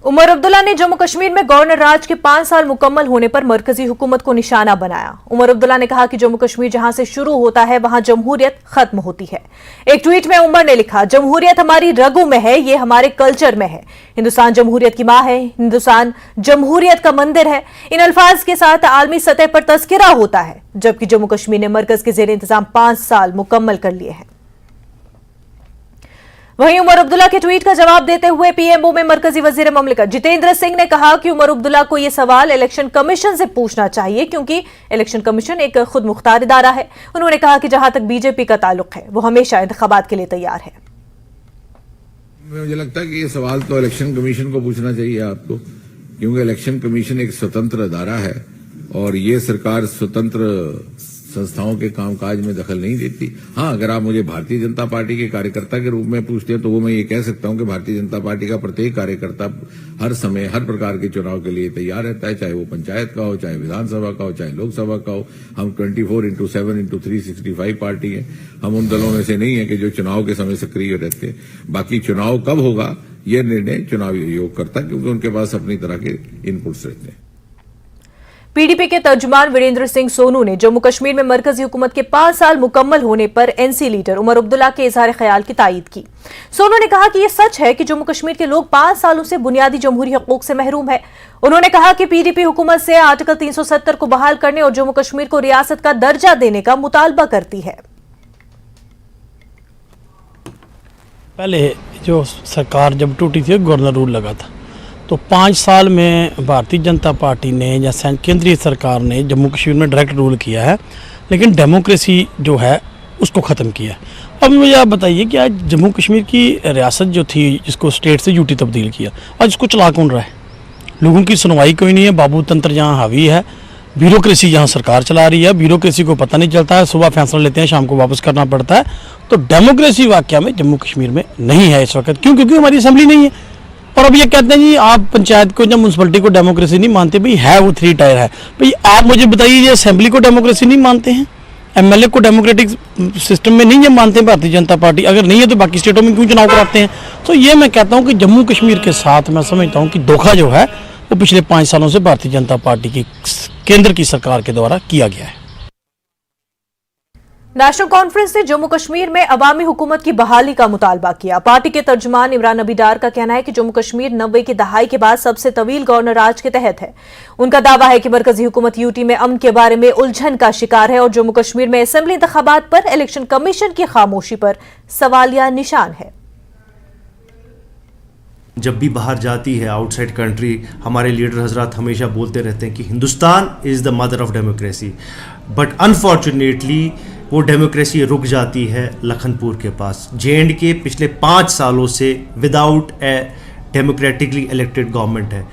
उमर अब्दुल्ला ने जम्मू कश्मीर में गवर्नर राज के 5 साल मुकम्मल होने पर मरकजी हुकूमत को निशाना बनाया। उमर अब्दुल्ला ने कहा कि जम्मू कश्मीर जहां से शुरू होता है वहां जमहूरियत खत्म होती है। एक ट्वीट में उमर ने लिखा, जमहूरियत हमारी रगों में है, ये हमारे कल्चर में है। हिंदुस्तान जमहूरियत की मां है, हिंदुस्तान जमहूरियत का मंदिर है। इन अल्फाज के साथ आलमी सतह पर तस्करा होता है, जबकि जम्मू कश्मीर ने मरकज के जेर इंतजाम 5 साल मुकम्मल कर लिए हैं। वहीं उमर अब्दुल्ला के ट्वीट का जवाब देते हुए पीएमओ में मरकजी वजीर ममलिकत जितेंद्र सिंह ने कहा कि उमर अब्दुल्ला को यह सवाल इलेक्शन कमीशन से पूछना चाहिए, क्योंकि इलेक्शन कमीशन एक खुद मुख्तार इदारा है। उन्होंने कहा कि जहां तक बीजेपी का ताल्लुक है वो हमेशा इंतखाबात के लिए तैयार है। मुझे लगता है कि ये सवाल तो इलेक्शन कमीशन को पूछना चाहिए आपको, क्योंकि इलेक्शन कमीशन एक स्वतंत्र अदारा है और ये सरकार स्वतंत्र संस्थाओं के कामकाज में दखल नहीं देती। हाँ, अगर आप मुझे भारतीय जनता पार्टी के कार्यकर्ता के रूप में पूछते हैं तो वो मैं ये कह सकता हूं कि भारतीय जनता पार्टी का प्रत्येक कार्यकर्ता हर समय हर प्रकार के चुनाव के लिए तैयार रहता है, चाहे वो पंचायत का हो, चाहे विधानसभा का हो, चाहे लोकसभा का हो। हम 24/7/365 पार्टी है। हम उन दलों में से नहीं है कि जो चुनाव के समय सक्रिय रहते हैं। बाकी चुनाव कब होगा ये निर्णय चुनावी आयोग करता है, क्योंकि उनके पास अपनी तरह के इनपुट्स रहते हैं। पीडीपी के तर्जुमान वीरेंद्र सिंह सोनू ने जम्मू कश्मीर में मरकजी हुकूमत के 5 साल मुकम्मल होने पर एनसी लीडर उमर अब्दुल्ला के इजहार ख्याल की तायीद की। सोनू ने कहा कि यह सच है कि जम्मू कश्मीर के लोग 5 सालों से बुनियादी जमहूरी हकूक से महरूम है। उन्होंने कहा कि पीडीपी हुकूमत से आर्टिकल 370 को बहाल करने और जम्मू कश्मीर को रियासत का दर्जा देने का मुतालबा करती है। पहले जो सरकार जब टूटी थी गवर्नर रूल लगा था, तो 5 साल में भारतीय जनता पार्टी ने या केंद्रीय सरकार ने जम्मू कश्मीर में डायरेक्ट रूल किया है, लेकिन डेमोक्रेसी जो है उसको ख़त्म किया। अब मुझे आप बताइए कि आज जम्मू कश्मीर की रियासत जो थी, जिसको स्टेट से यूटी तब्दील किया, आज इसको चला कौन रहा है? लोगों की सुनवाई कोई नहीं है। बाबू तंत्र जहाँ हावी है, ब्यूरोक्रेसी जहाँ सरकार चला रही है, ब्यूरोक्रेसी को पता नहीं चलता है, सुबह फैसला लेते हैं, शाम को वापस करना पड़ता है। तो डेमोक्रेसी वाकया में जम्मू कश्मीर में नहीं है इस वक्त। क्यों? क्योंकि हमारी असेंबली नहीं है। और अब ये कहते हैं जी आप पंचायत को या म्यूनसिपलिटी को डेमोक्रेसी नहीं मानते। भाई है वो 3 टायर है। भाई आप मुझे बताइए, ये असेंबली को डेमोक्रेसी नहीं मानते हैं, एमएलए को डेमोक्रेटिक सिस्टम में नहीं है मानते हैं भारतीय जनता पार्टी। अगर नहीं है तो बाकी स्टेटों में क्यों चुनाव कराते हैं? तो ये मैं कहता हूँ कि जम्मू कश्मीर के साथ मैं समझता हूँ कि धोखा जो है वो पिछले 5 सालों से भारतीय जनता पार्टी की केंद्र की सरकार के द्वारा किया गया है। नेशनल कॉन्फ्रेंस ने जम्मू कश्मीर में अवामी हुकूमत की बहाली का मुतालबा किया। पार्टी के तर्जुमान इमरान नबी डार का कहना है कि जम्मू कश्मीर 90 की दहाई के बाद सबसे तवील गवर्नर राज के तहत है। उनका दावा है कि मरकजी हुकूमत यूटी में अमन के बारे में उलझन का शिकार है और जम्मू कश्मीर में असेंबली इंतखाबात पर इलेक्शन कमीशन की खामोशी पर सवालिया निशान है। जब भी बाहर जाती है आउटसाइड कंट्री, हमारे लीडर हजरात हमेशा बोलते रहते हैं कि Hindustan is the mother of democracy, but unfortunately वो डेमोक्रेसी रुक जाती है लखनपुर के पास। जेएंड के पिछले 5 सालों से विदाउट ए डेमोक्रेटिकली इलेक्टेड गवर्नमेंट है।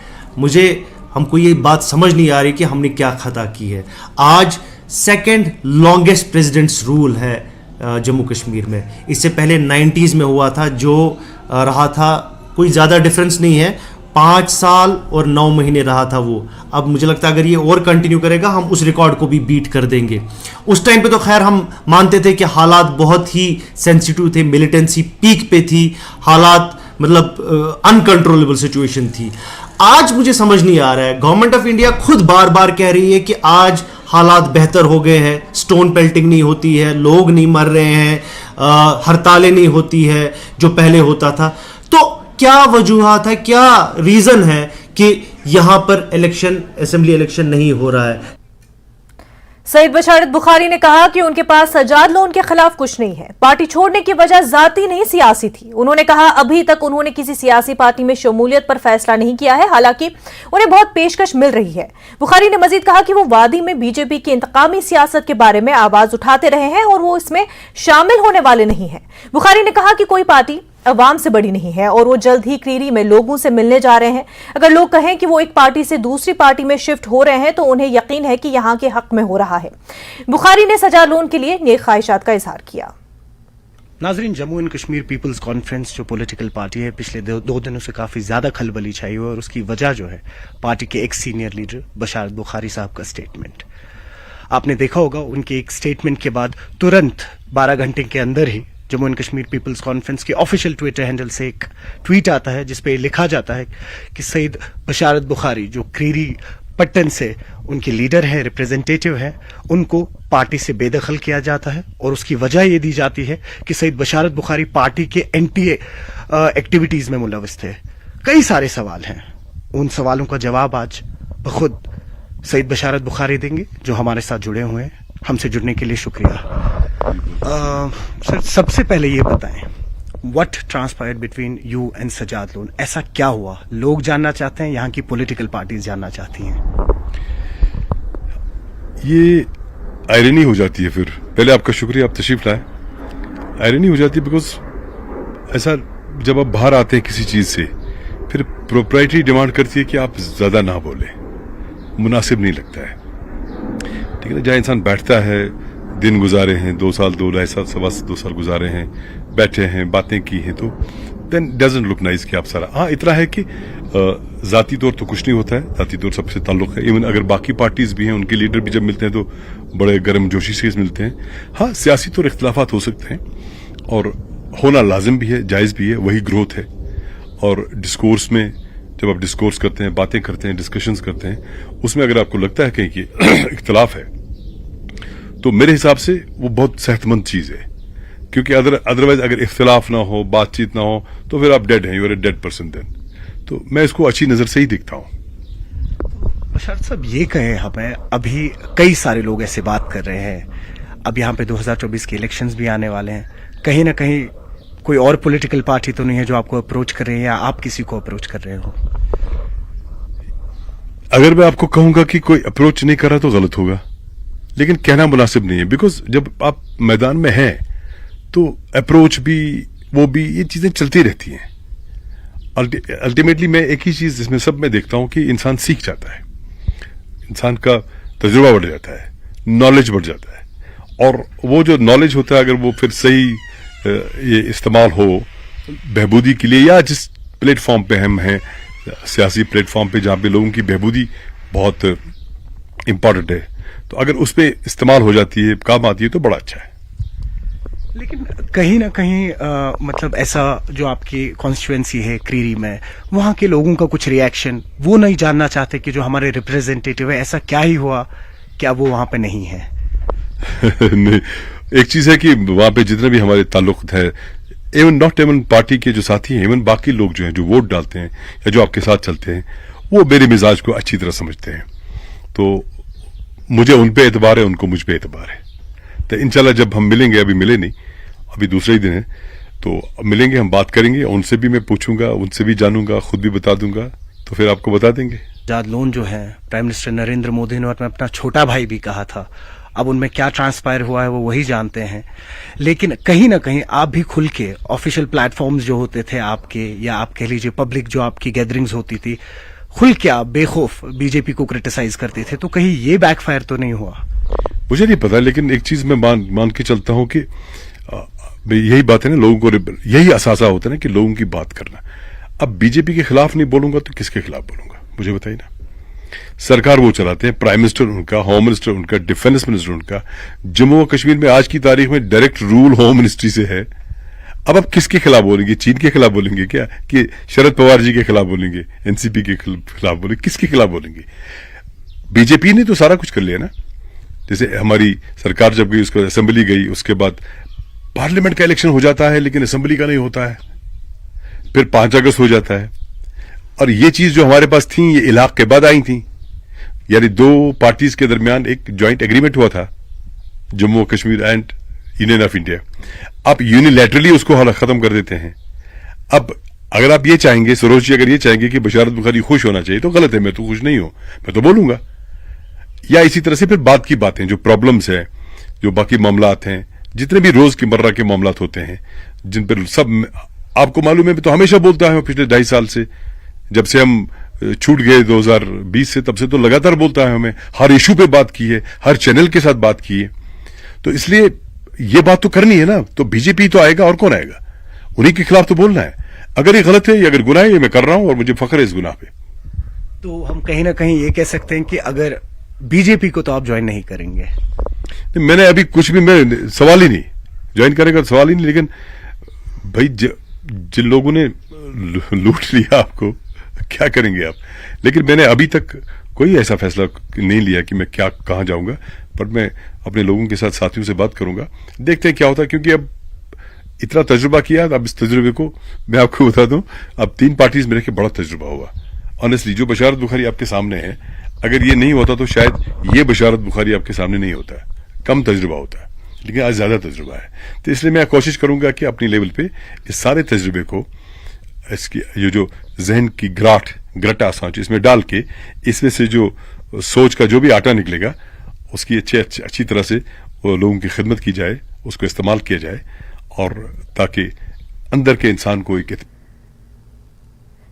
हमको ये बात समझ नहीं आ रही कि हमने क्या खता की है। आज 2nd लॉन्गेस्ट प्रेसिडेंट्स रूल है जम्मू कश्मीर में। इससे पहले 90s में हुआ था, जो रहा था कोई ज़्यादा डिफरेंस नहीं है, 5 साल और 9 महीने रहा था वो। अब मुझे लगता है अगर ये और कंटिन्यू करेगा हम उस रिकॉर्ड को भी बीट कर देंगे। उस टाइम पे तो खैर हम मानते थे कि हालात बहुत ही सेंसिटिव थे, मिलिटेंसी पीक पे थी, हालात मतलब अनकंट्रोलेबल सिचुएशन थी। आज मुझे समझ नहीं आ रहा है, गवर्नमेंट ऑफ इंडिया खुद बार बार कह रही है कि आज हालात बेहतर हो गए हैं, स्टोन पेल्टिंग नहीं होती है, लोग नहीं मर रहे हैं, हड़तालें नहीं होती है जो पहले होता था। तो क्या वजूहात है, क्या रीजन है कि यहां पर इलेक्शन, असेंबली इलेक्शन नहीं हो रहा है? सईद बशारत बुखारी ने कहा कि उनके पास सजाद लोन के खिलाफ कुछ नहीं है। पार्टी छोड़ने की वजह जाती नहीं सियासी थी। उन्होंने कहा अभी तक उन्होंने किसी सियासी पार्टी में शमूलियत पर फैसला नहीं किया है, हालांकि उन्हें बहुत पेशकश मिल रही है। बुखारी ने मजीद कहा कि वो वादी में बीजेपी की इंतकामी सियासत के बारे में आवाज उठाते रहे हैं और वो इसमें शामिल होने वाले नहीं है। बुखारी ने कहा कि कोई पार्टी अवाम से बड़ी नहीं है और वो जल्द ही क्रीरी में लोगों से मिलने जा रहे हैं। अगर लोग कहें कि वो एक पार्टी से दूसरी पार्टी में शिफ्ट हो रहे हैं तो उन्हें यकीन है कि यहां के हक में हो रहा है। बुखारी ने सजाद लोन के लिए नेक ख्वाहिशात का इजहार किया। नाजरीन, Jammu and Kashmir peoples Conference जो पॉलिटिकल पार्टी है, पिछले 2 दिनों से काफी ज्यादा खलबली छाई हुई है और उसकी वजह जो है पार्टी के एक सीनियर लीडर बशारत बुखारी साहब का स्टेटमेंट। आपने देखा होगा उनके एक स्टेटमेंट के बाद तुरंत 12 घंटे के अंदर ही Jammu and Kashmir peoples conference के ऑफिशियल ट्विटर हैंडल से एक ट्वीट आता है जिसपे लिखा जाता है कि सईद बशारत बुखारी जो क्रीरी पट्टन से उनके लीडर हैं, रिप्रेजेंटेटिव हैं, उनको पार्टी से बेदखल किया जाता है और उसकी वजह ये दी जाती है कि सईद बशारत बुखारी पार्टी के एंटी एक्टिविटीज में मुलविस थे। कई सारे सवाल हैं, उन सवालों का जवाब आज खुद सईद बशारत बुखारी देंगे जो हमारे साथ जुड़े हुए हैं। हमसे जुड़ने के लिए शुक्रिया। सर, सबसे पहले ये बताएं, what transpired between you and Sajad Lone? ऐसा क्या हुआ? लोग जानना चाहते हैं, यहाँ की पॉलिटिकल पार्टीज जानना चाहती हैं। ये आयरनी हो जाती है। फिर पहले आपका शुक्रिया, आप तशरीफ लाए। आयरनी हो जाती है बिकॉज ऐसा जब आप बाहर आते हैं किसी चीज से, फिर प्रोप्राइटरी डिमांड करती है कि आप ज्यादा ना बोले, मुनासिब नहीं लगता है। ठीक है ना, जहाँ इंसान बैठता है, दिन गुजारे हैं, 2 साल 2 साल गुजारे हैं, बैठे हैं, बातें की हैं, तो देन डजंट लुक नाइस कि आप सारा। हाँ, इतना है कि जाती तौर तो कुछ नहीं होता है, जाती तौर सबसे ताल्लुक है। इवन अगर बाकी पार्टीज भी हैं, उनके लीडर भी जब मिलते हैं तो बड़े गर्म जोशी से मिलते हैं। हाँ, सियासी तौर इख्तलाफात हो सकते हैं और होना लाजिम भी है, जायज भी है, वही ग्रोथ है। और डिस्कोर्स में जब आप डिस्कोर्स करते हैं, बातें करते हैं, डिस्कशंस करते हैं, उसमें अगर आपको लगता है कहीं कि इख्तलाफ है, तो मेरे हिसाब से वो बहुत सेहतमंद चीज है। क्योंकि अदरवाइज अगर इख्तलाफ ना हो, बातचीत ना हो, तो फिर आप डेड हैं, you are a dead person then. तो मैं इसको अच्छी नजर से ही देखता हूं। बशारत साहब, ये कहें हमें, अभी कई सारे लोग ऐसे बात कर रहे हैं, अब यहाँ पे 2024 के इलेक्शंस भी आने वाले हैं, कहीं ना कहीं कोई और पॉलिटिकल पार्टी तो नहीं है जो आपको अप्रोच कर रही है या आप किसी को अप्रोच कर रहे हो? अगर मैं आपको कहूंगा कि कोई अप्रोच नहीं कर रहा तो गलत होगा, लेकिन कहना मुनासिब नहीं है। बिकॉज जब आप मैदान में हैं तो अप्रोच भी, वो भी, ये चीजें चलती रहती हैं। अल्टीमेटली मैं एक ही चीज इसमें सब में देखता हूं कि इंसान सीख जाता है, इंसान का तजुर्बा बढ़ जाता है, नॉलेज बढ़ जाता है, और वो जो नॉलेज होता है अगर वो फिर सही ये इस्तेमाल हो बहबूदी के लिए, या जिस प्लेटफॉर्म पे हम हैं, सियासी प्लेटफॉर्म पे जहां पे लोगों की बहबूदी बहुत इंपॉर्टेंट है, तो अगर उस पर इस्तेमाल हो जाती है, काम आती है, तो बड़ा अच्छा है। लेकिन कहीं ना कहीं मतलब ऐसा जो आपकी कॉन्स्टिट्यूएंसी है क्रीरी में, वहां के लोगों का कुछ रिएक्शन, वो नहीं जानना चाहते कि जो हमारे रिप्रेजेंटेटिव है, ऐसा क्या ही हुआ, क्या वो वहां पे नहीं है? नहीं, एक चीज है कि वहां पे जितने भी हमारे ताल्लुक है, इवन पार्टी के जो साथी हैं, इवन बाकी लोग जो हैं, जो वोट डालते हैं या जो आपके साथ चलते हैं, वो मेरे मिजाज को अच्छी तरह समझते हैं। तो मुझे उन पे एतबार है, उनको मुझ पे एतबार है। तो इंशाल्लाह जब हम मिलेंगे, अभी मिले नहीं, अभी दूसरे ही दिन है, तो मिलेंगे, हम बात करेंगे, उनसे भी मैं पूछूंगा, उनसे भी जानूंगा, खुद भी बता दूंगा, तो फिर आपको बता देंगे। सजाद लोन जो है, प्राइम मिनिस्टर नरेंद्र मोदी ने अपना छोटा भाई भी कहा था, अब उनमें क्या ट्रांसपायर हुआ है वो वही जानते हैं। लेकिन कहीं ना कहीं आप भी खुल के ऑफिशियल प्लेटफॉर्म्स जो होते थे आपके, या आप कह लीजिए पब्लिक जो आपकी गैदरिंग्स होती थी, खुल के आप बेखौफ बीजेपी को क्रिटिसाइज करते थे, तो कहीं ये बैकफायर तो नहीं हुआ? मुझे नहीं पता, लेकिन एक चीज मैं मान के चलता हूं कि यही बात है ना, लोगों को यही असासा होता है ना कि लोगों की बात करना। अब बीजेपी के खिलाफ नहीं बोलूंगा तो किसके खिलाफ बोलूंगा, मुझे बताइए ना। सरकार वो चलाते हैं, प्राइम मिनिस्टर उनका, होम मिनिस्टर उनका, डिफेंस मिनिस्टर उनका। जम्मू और कश्मीर में आज की तारीख में डायरेक्ट रूल होम मिनिस्ट्री से है। अब आप किसके खिलाफ बोलेंगे? चीन के खिलाफ बोलेंगे क्या, कि शरद पवार जी के खिलाफ बोलेंगे, एनसीपी के खिलाफ बोलेंगे, किसके खिलाफ बोलेंगे? बीजेपी ने तो सारा कुछ कर लिया ना। जैसे हमारी सरकार जब गई, उसको असेंबली गई, उसके बाद पार्लियामेंट का इलेक्शन हो जाता है, लेकिन असेंबली का नहीं होता है, फिर 5 अगस्त हो जाता है। और ये चीज जो हमारे पास थी, ये इलाक के बाद आई थी, यानी 2 पार्टीज के दरमियान एक ज्वाइंट एग्रीमेंट हुआ था, Jammu Kashmir and union of India. आप यूनिलैटरली उसको खत्म कर देते हैं। अब अगर आप ये चाहेंगे, सरोज जी अगर ये चाहेंगे कि बशारत बुखारी खुश होना चाहिए, तो गलत है, मैं तो खुश नहीं हूं, मैं तो बोलूंगा। या इसी तरह से फिर बात की बातें, जो प्रॉब्लम्स है, जो बाकी मामलात हैं, जितने भी रोज की मर्रा के मामलात होते हैं, जिन पर सब आपको मालूम है, मैं तो हमेशा बोलता हूं पिछले 2.5 साल से, जब से हम छूट गए 2020 से, तब से तो लगातार बोलता है, हमें हर इशू पे बात की है, हर चैनल के साथ बात की है। तो इसलिए ये बात तो करनी है ना, तो बीजेपी तो आएगा, और कौन आएगा? उन्हीं के खिलाफ तो बोलना है। अगर ये गलत है या अगर गुनाह है, ये मैं कर रहा हूं और मुझे फख्र है इस गुनाह पे। तो हम कहीं ना कहीं ये कह सकते हैं कि अगर बीजेपी को तो आप ज्वाइन नहीं करेंगे? मैंने अभी कुछ भी, मैं सवाल ही नहीं, ज्वाइन करेगा तो सवाल ही नहीं। लेकिन भाई जिन लोगों ने लूट लिया आपको, क्या करेंगे आप? लेकिन मैंने अभी तक कोई ऐसा फैसला नहीं लिया कि मैं कहाँ जाऊंगा, पर मैं अपने लोगों के साथ, साथियों से बात करूंगा, देखते हैं क्या होता है। क्योंकि अब इतना तजुर्बा किया, अब इस तजुर्बे को मैं आपको बता दूं, अब 3 पार्टीज में रह के बड़ा तजुर्बा हुआ। ऑनेस्टली जो बशारत बुखारी आपके सामने है, अगर ये नहीं होता तो शायद ये बशारत बुखारी आपके सामने नहीं होता है, कम तजुर्बा होता है, लेकिन आज ज्यादा तजुर्बा है। तो इसलिए मैं कोशिश करूंगा कि अपनी लेवल पे इस सारे तजुर्बे को, इसकी ये जो जहन की ग्रटा सांच इसमें डाल के, इसमें से जो सोच का जो भी आटा निकलेगा उसकी अच्छी तरह से लोगों की खिदमत की जाए, उसको इस्तेमाल किया जाए, और ताकि अंदर के इंसान को एक।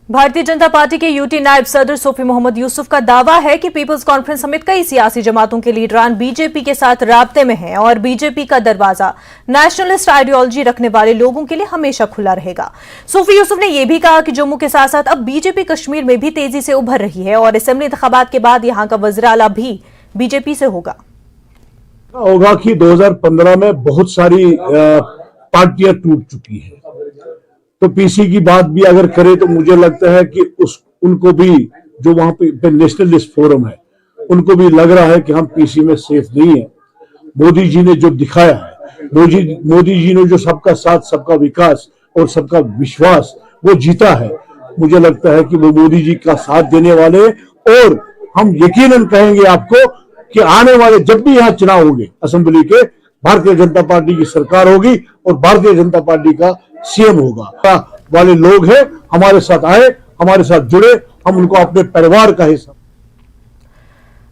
भारतीय जनता पार्टी के यूटी नायब सदर सूफी मोहम्मद यूसुफ का दावा है कि पीपल्स कॉन्फ्रेंस समेत कई सियासी जमातों के लीडरान बीजेपी के साथ राब्ते में हैं और बीजेपी का दरवाजा नेशनलिस्ट आइडियोलॉजी रखने वाले लोगों के लिए हमेशा खुला रहेगा। सूफी यूसुफ ने यह भी कहा कि जम्मू के साथ साथ अब बीजेपी कश्मीर में भी तेजी से उभर रही है और असेंबली इंतखाबात के बाद यहां का वज़ीर-ए-आला भी बीजेपी से होगा कि 2015 में बहुत सारी पार्टियां टूट चुकी है, तो पीसी की बात भी अगर करे तो मुझे लगता है कि उनको भी, जो वहां पे नेशनलिस्ट फोरम है, उनको भी लग रहा है कि हम पीसी में सेफ नहीं है। मोदी जी ने जो दिखाया है, मोदी जी ने जो सबका साथ, सबका विकास और सबका विश्वास वो जीता है, मुझे लगता है कि वो मोदी जी का साथ देने वाले, और हम यकीनन कहेंगे आपको कि आने वाले जब भी यहाँ चुनाव होंगे असेंबली के, भारतीय जनता पार्टी की सरकार होगी और भारतीय जनता पार्टी का सीएम होगा। वाले लोग हैं हमारे साथ आए, हमारे साथ जुड़े, हम उनको अपने परिवार का हिस्सा।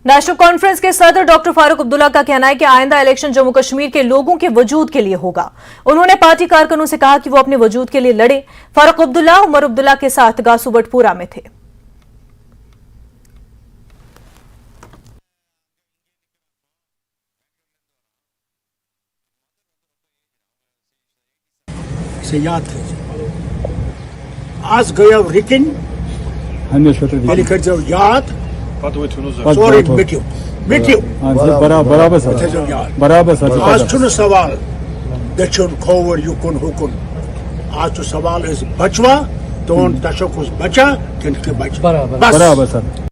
नेशनल कॉन्फ्रेंस के सदर डॉक्टर फारूक अब्दुल्ला का कहना है कि आइंदा इलेक्शन जम्मू कश्मीर के लोगों के वजूद के लिए होगा। उन्होंने पार्टी कारकुनों से कहा कि वो अपने वजूद के लिए लड़े। फारूक अब्दुल्ला उमर अब्दुल्ला के साथ गासूबटपुरा में थे। से याद थे आज गया रिकिन याद सॉरी मिट्यू बराबर सर आज छुन सवाल दचुन खोवर युकुन हुकुन आज तो सवाल इस बचवा तो तशकुस बचा किनके बचा बराबर सर।